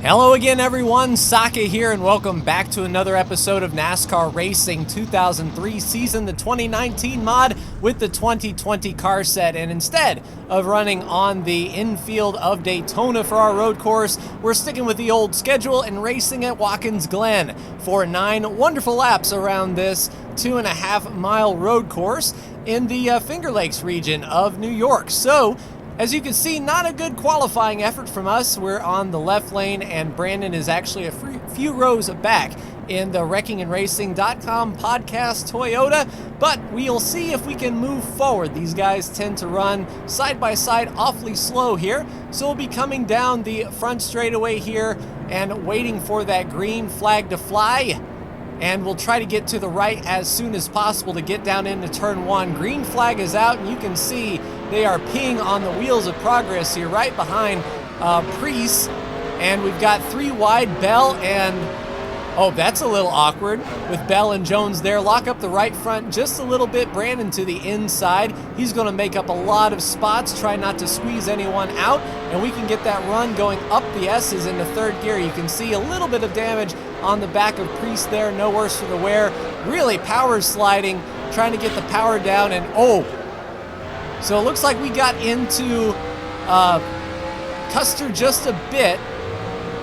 Hello again everyone, Saka here and welcome back to another episode of NASCAR Racing 2003 season, the 2019 mod with the 2020 car set. And instead of running on the infield of Daytona for our road course, we're sticking with the old schedule and racing at Watkins Glen for 9 wonderful laps around this 2.5 mile road course in the Finger Lakes region of New York. So, as you can see, not a good qualifying effort from us. We're on the left lane, and Brandon is actually a few rows back in the wreckingandracing.com podcast Toyota, but we'll see if we can move forward. These guys tend to run side by side awfully slow here, so we'll be coming down the front straightaway here and waiting for that green flag to fly. And we'll try to get to the right as soon as possible to get down into turn 1. Green flag is out, and you can see they are peeing on the wheels of progress here right behind Priest. And we've got 3 wide, Bell and... oh, that's a little awkward with Bell and Jones there. Lock up the right front just a little bit. Brandon to the inside. He's going to make up a lot of spots, try not to squeeze anyone out, and we can get that run going up the S's into third gear. You can see a little bit of damage on the back of Priest there. No worse for the wear. Really power sliding, trying to get the power down, and oh! So it looks like we got into Custer just a bit.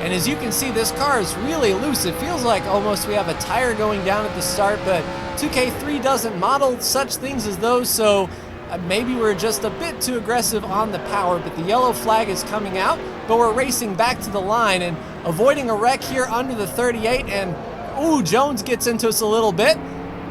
And as you can see, this car is really loose. It feels like almost we have a tire going down at the start, but 2K3 doesn't model such things as those, so maybe we're just a bit too aggressive on the power. But the yellow flag is coming out, but we're racing back to the line and avoiding a wreck here under the 38. And ooh, Jones gets into us a little bit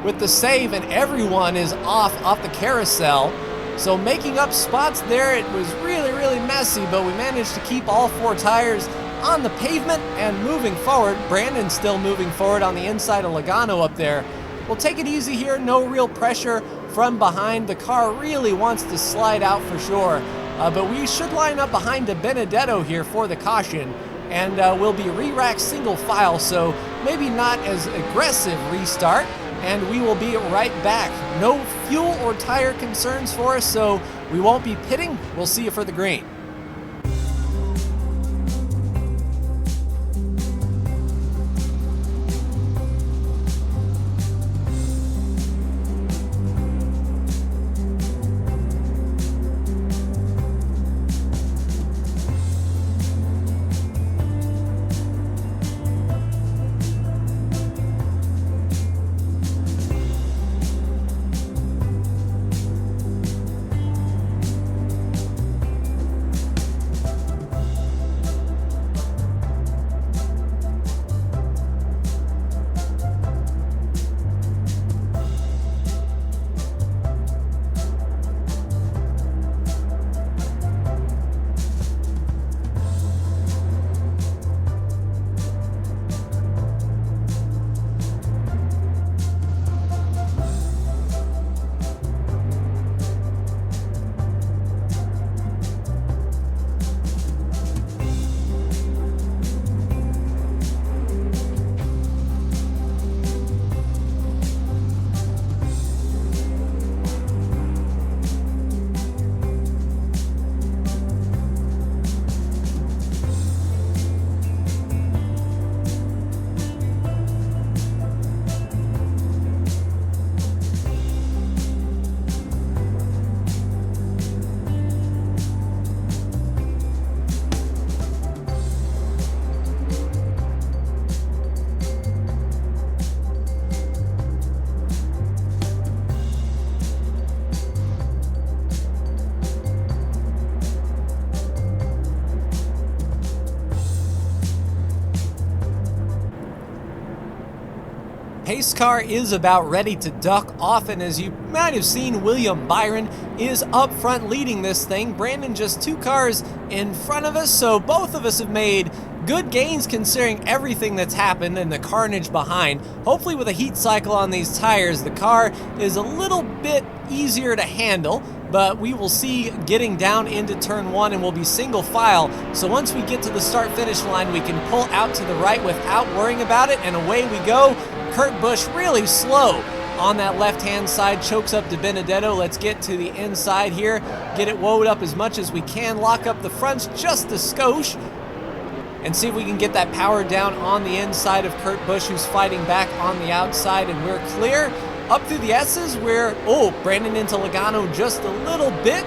with the save, and everyone is off the carousel. So making up spots there, it was really messy, but we managed to keep all 4 tires on the pavement and moving forward. Brandon's still moving forward on the inside of Logano up there. We'll take it easy here, no real pressure from behind. The car really wants to slide out for sure, but we should line up behind De Benedetto here for the caution, and we'll be re-rack single file, so maybe not as aggressive restart, and we will be right back. No fuel or tire concerns for us, so we won't be pitting. We'll see you for the green. Pace car is about ready to duck off, and as you might have seen, William Byron is up front leading this thing. Brandon just 2 cars in front of us, so both of us have made good gains considering everything that's happened and the carnage behind. Hopefully with a heat cycle on these tires, the car is a little bit easier to handle, but we will see getting down into turn 1, and we'll be single file. So once we get to the start-finish line, we can pull out to the right without worrying about it, and away we go. Kurt Busch really slow on that left-hand side, chokes up De Benedetto. Let's get to the inside here, get it woed up as much as we can, lock up the fronts just a skosh. and see if we can get that power down on the inside of Kurt Busch, who's fighting back on the outside, and we're clear. Up through the S's, we're, Brandon into Logano just a little bit,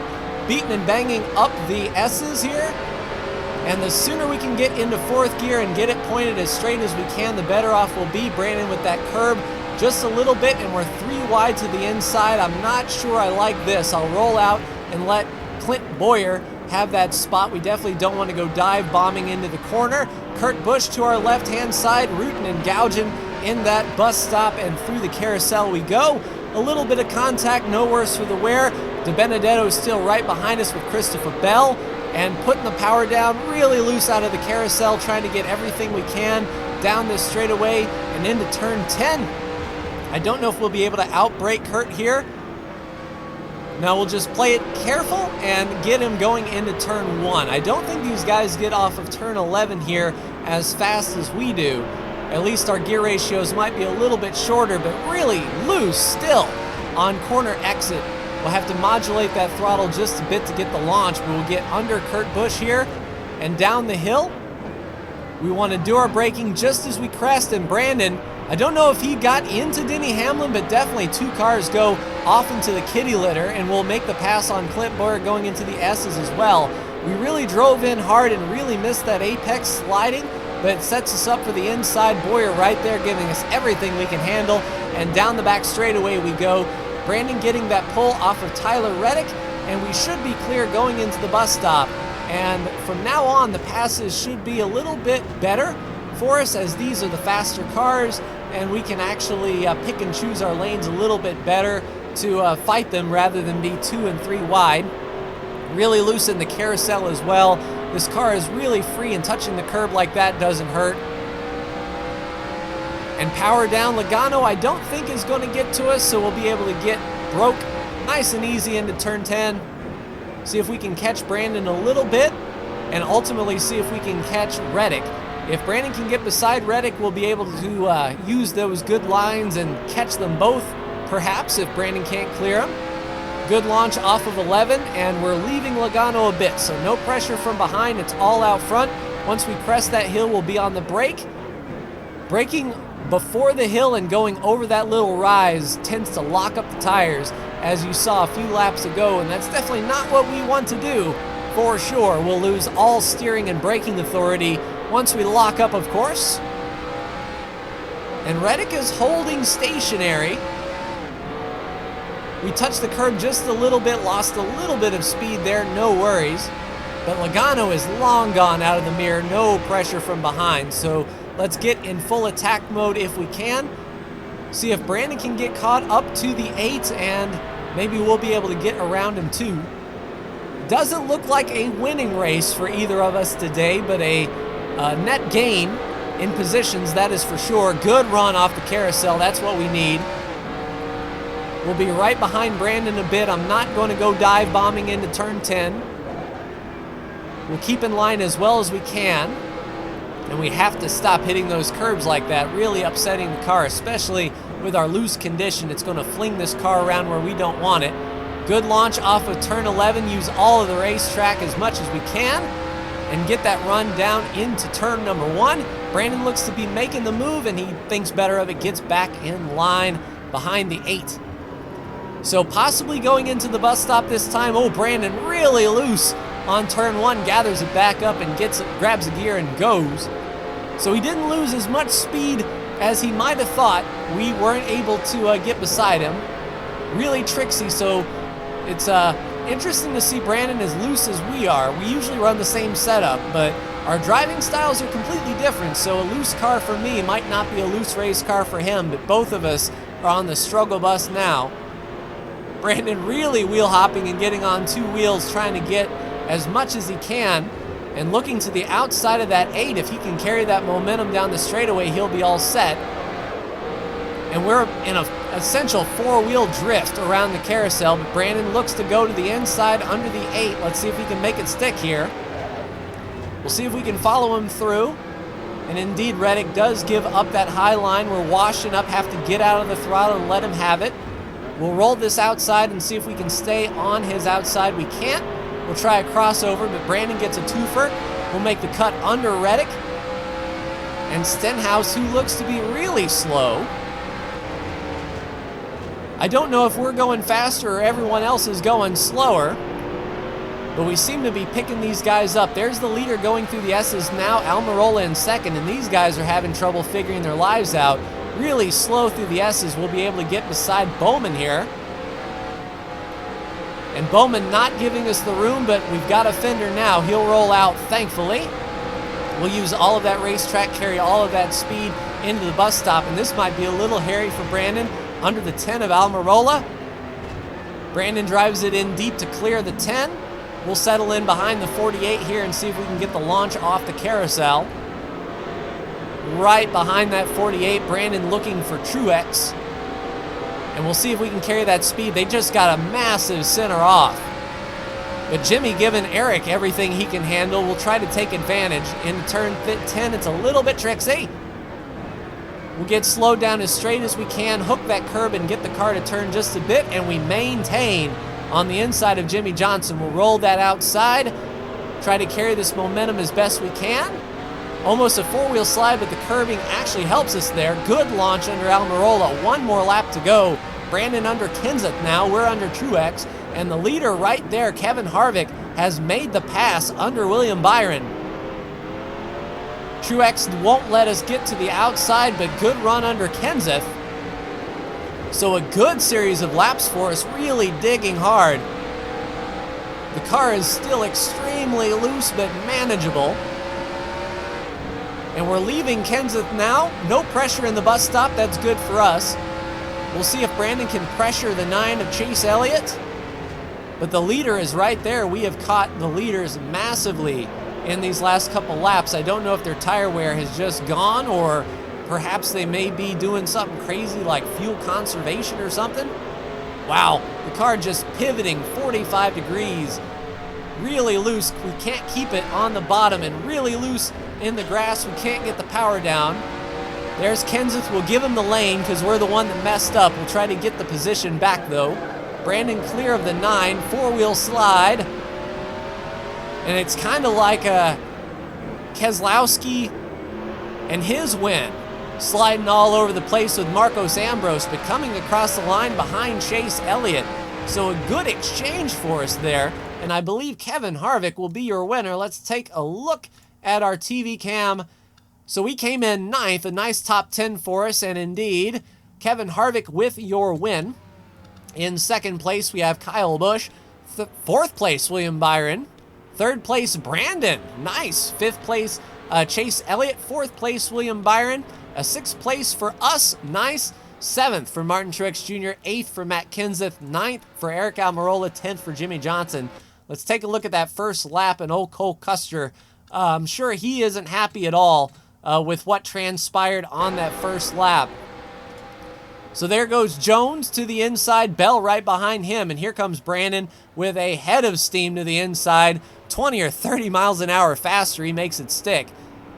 beating and banging up the S's here. And the sooner we can get into fourth gear and get it pointed as straight as we can, the better off we'll be. Brandon with that curb just a little bit, and we're 3 wide to the inside. I'm not sure I like this. I'll roll out and let Clint Boyer have that spot. We definitely don't want to go dive bombing into the corner. Kurt Busch to our left-hand side, rooting and gouging in that bus stop, and through the carousel we go. A little bit of contact, no worse for the wear. De Benedetto still right behind us with Christopher Bell, and putting the power down really loose out of the carousel, trying to get everything we can down this straightaway and into turn 10. I don't know if we'll be able to outbrake Kurt here. Now we'll just play it careful and get him going into turn 1. I don't think these guys get off of turn 11 here as fast as we do. At least our gear ratios might be a little bit shorter, but really loose still on corner exit. We'll have to modulate that throttle just a bit to get the launch, but we'll get under Kurt Busch here and down the hill. We want to do our braking just as we crest, and Brandon, I don't know if he got into Denny Hamlin, but definitely 2 cars go off into the kitty litter, and we'll make the pass on Clint Boyer going into the S's as well. We really drove in hard and really missed that apex sliding, but it sets us up for the inside. Boyer right there giving us everything we can handle, and down the back straightaway we go. Brandon getting that pull off of Tyler Reddick, and we should be clear going into the bus stop. And from now on, the passes should be a little bit better for us, as these are the faster cars, and we can actually pick and choose our lanes a little bit better to fight them rather than be 2 and 3 wide. Really loosen the carousel as well. This car is really free, and touching the curb like that doesn't hurt. And power down. Logano I don't think is going to get to us, so we'll be able to get broke nice and easy into turn 10. See if we can catch Brandon a little bit, and ultimately see if we can catch Reddick. If Brandon can get beside Reddick, we'll be able to use those good lines and catch them both, perhaps, if Brandon can't clear them. Good launch off of 11, and we're leaving Logano a bit, so no pressure from behind. It's all out front. Once we crest that hill, we'll be on the brake. Braking before the hill and going over that little rise tends to lock up the tires, as you saw a few laps ago, and that's definitely not what we want to do, for sure. We'll lose all steering and braking authority once we lock up, of course. And Reddick is holding stationary. We touched the curb just a little bit, lost a little bit of speed there, no worries. But Logano is long gone out of the mirror, no pressure from behind. So let's get in full attack mode if we can. See if Brandon can get caught up to the 8, and maybe we'll be able to get around him too. Doesn't look like a winning race for either of us today, but a net gain in positions, that is for sure. Good run off the carousel, that's what we need. We'll be right behind Brandon a bit. I'm not going to go dive bombing into turn 10. We'll keep in line as well as we can. And we have to stop hitting those curbs like that, really upsetting the car, especially with our loose condition. It's going to fling this car around where we don't want it. Good launch off of turn 11. Use all of the racetrack as much as we can and get that run down into turn number 1. Brandon looks to be making the move, and he thinks better of it, gets back in line behind the 8. So possibly going into the bus stop this time. Oh, Brandon really loose on turn 1, gathers it back up and grabs a gear and goes. So he didn't lose as much speed as he might have thought. We weren't able to get beside him. Really tricksy, so it's interesting to see Brandon as loose as we are. We usually run the same setup, but our driving styles are completely different, so a loose car for me might not be a loose race car for him, but both of us are on the struggle bus now. Brandon really wheel hopping and getting on 2 wheels, trying to get as much as he can, and looking to the outside of that 8. If he can carry that momentum down the straightaway, he'll be all set. And we're in an essential 4-wheel drift around the carousel, but Brandon looks to go to the inside under the 8. Let's see if he can make it stick here. We'll see if we can follow him through. And indeed, Reddick does give up that high line. We're washing up, have to get out of the throttle and let him have it. We'll roll this outside and see if we can stay on his outside. We can't. We'll try a crossover, but Brandon gets a twofer. We'll make the cut under Reddick and Stenhouse, who looks to be really slow. I don't know if we're going faster or everyone else is going slower, but we seem to be picking these guys up. There's the leader going through the S's now, Almirola in second, and these guys are having trouble figuring their lives out. Really slow through the S's. We'll be able to get beside Bowman here. And Bowman not giving us the room, but we've got a fender now. He'll roll out, thankfully. We'll use all of that racetrack, carry all of that speed into the bus stop, and this might be a little hairy for Brandon. Under the 10 of Almirola. Brandon drives it in deep to clear the 10. We'll settle in behind the 48 here and see if we can get the launch off the carousel. Right behind that 48, Brandon looking for Truex. And we'll see if we can carry that speed. They just got a massive center off. But Jimmy giving Eric everything he can handle. We'll try to take advantage. In turn 10, it's a little bit tricksy. We'll get slowed down as straight as we can, hook that curb and get the car to turn just a bit, and we maintain on the inside of Jimmy Johnson. We'll roll that outside, try to carry this momentum as best we can. Almost a four-wheel slide, but the curbing actually helps us there. Good launch under Almirola. One more lap to go. Brandon under Kenseth now. We're under Truex. And the leader right there, Kevin Harvick, has made the pass under William Byron. Truex won't let us get to the outside, but good run under Kenseth. So a good series of laps for us, really digging hard. The car is still extremely loose, but manageable. And we're leaving Kenseth now. No pressure in the bus stop. That's good for us. We'll see if Brandon can pressure the 9 of Chase Elliott. But the leader is right there. We have caught the leaders massively in these last couple laps. I don't know if their tire wear has just gone, or perhaps they may be doing something crazy like fuel conservation or something. Wow, the car just pivoting 45 degrees. Really loose. We can't keep it on the bottom, and really loose in the grass. We can't get the power down. There's Kenseth. We'll give him the lane because we're the one that messed up. We'll try to get the position back though. Brandon clear of the 9, four-wheel slide. And it's kind of like a Keselowski and his win. Sliding all over the place with Marcos Ambrose, but coming across the line behind Chase Elliott. So a good exchange for us there. And I believe Kevin Harvick will be your winner. Let's take a look at our TV cam. So we came in 9th, a nice top 10 for us, and indeed, Kevin Harvick with your win. In 2nd place, we have Kyle Busch. 4th place, William Byron. 3rd place, Brandon. Nice. 5th place, Chase Elliott. 4th place, William Byron. A 6th place for us. Nice. 7th for Martin Truex Jr. 8th for Matt Kenseth. 9th for Eric Almirola. 10th for Jimmy Johnson. Let's take a look at that first lap, and old Cole Custer. I'm sure he isn't happy at all with what transpired on that first lap. So there goes Jones to the inside, Bell right behind him, and here comes Brandon with a head of steam to the inside, 20 or 30 miles an hour faster. He makes it stick.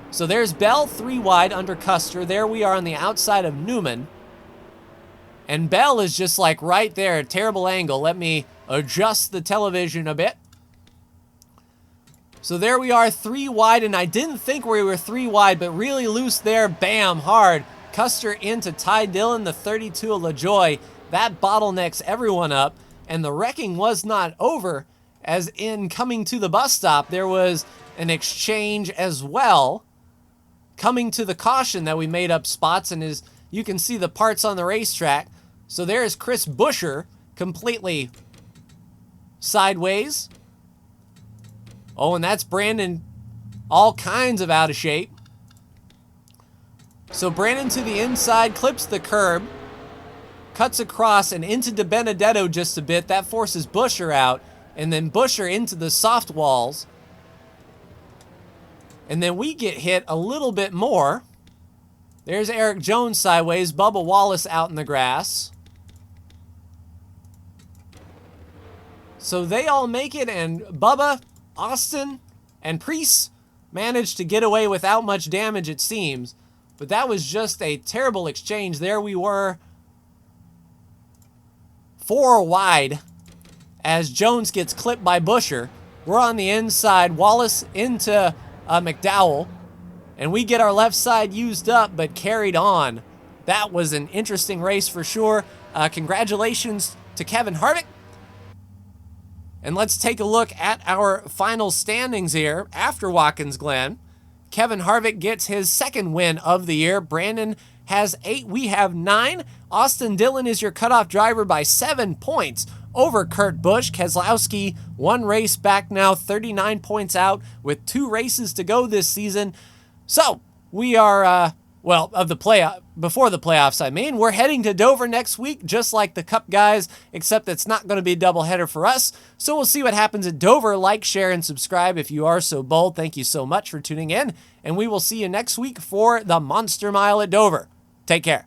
So there's Bell 3 wide under Custer. There we are on the outside of Newman. And Bell is just like right there, a terrible angle. Let me adjust the television a bit. So there we are, 3 wide, and I didn't think we were 3 wide, but really loose there. Bam, hard. Custer into Ty Dillon, the 32 of LaJoie. That bottlenecks everyone up, and the wrecking was not over, as in coming to the bus stop, there was an exchange as well. Coming to the caution that we made up spots, and as you can see the parts on the racetrack. So there's Chris Buescher, completely sideways. Oh, and that's Brandon, all kinds of out of shape. So Brandon to the inside, clips the curb, cuts across and into DiBenedetto just a bit. That forces Buescher out, and then Buescher into the soft walls. And then we get hit a little bit more. There's Eric Jones sideways, Bubba Wallace out in the grass. So they all make it, and Bubba, Austin, and Preece managed to get away without much damage, it seems. But that was just a terrible exchange. There we were, 4 wide, as Jones gets clipped by Buescher. We're on the inside. Wallace into McDowell. And we get our left side used up, but carried on. That was an interesting race for sure. Congratulations to Kevin Harvick. And let's take a look at our final standings here after Watkins Glen. Kevin Harvick gets his second win of the year. Brandon has 8. We have 9. Austin Dillon is your cutoff driver by 7 points over Kurt Busch. Keselowski, 1 race back now, 39 points out with 2 races to go this season. So we are, before the playoffs, I mean. We're heading to Dover next week, just like the Cup guys, except it's not going to be a doubleheader for us. So we'll see what happens at Dover. Like, share, and subscribe if you are so bold. Thank you so much for tuning in, and we will see you next week for the Monster Mile at Dover. Take care.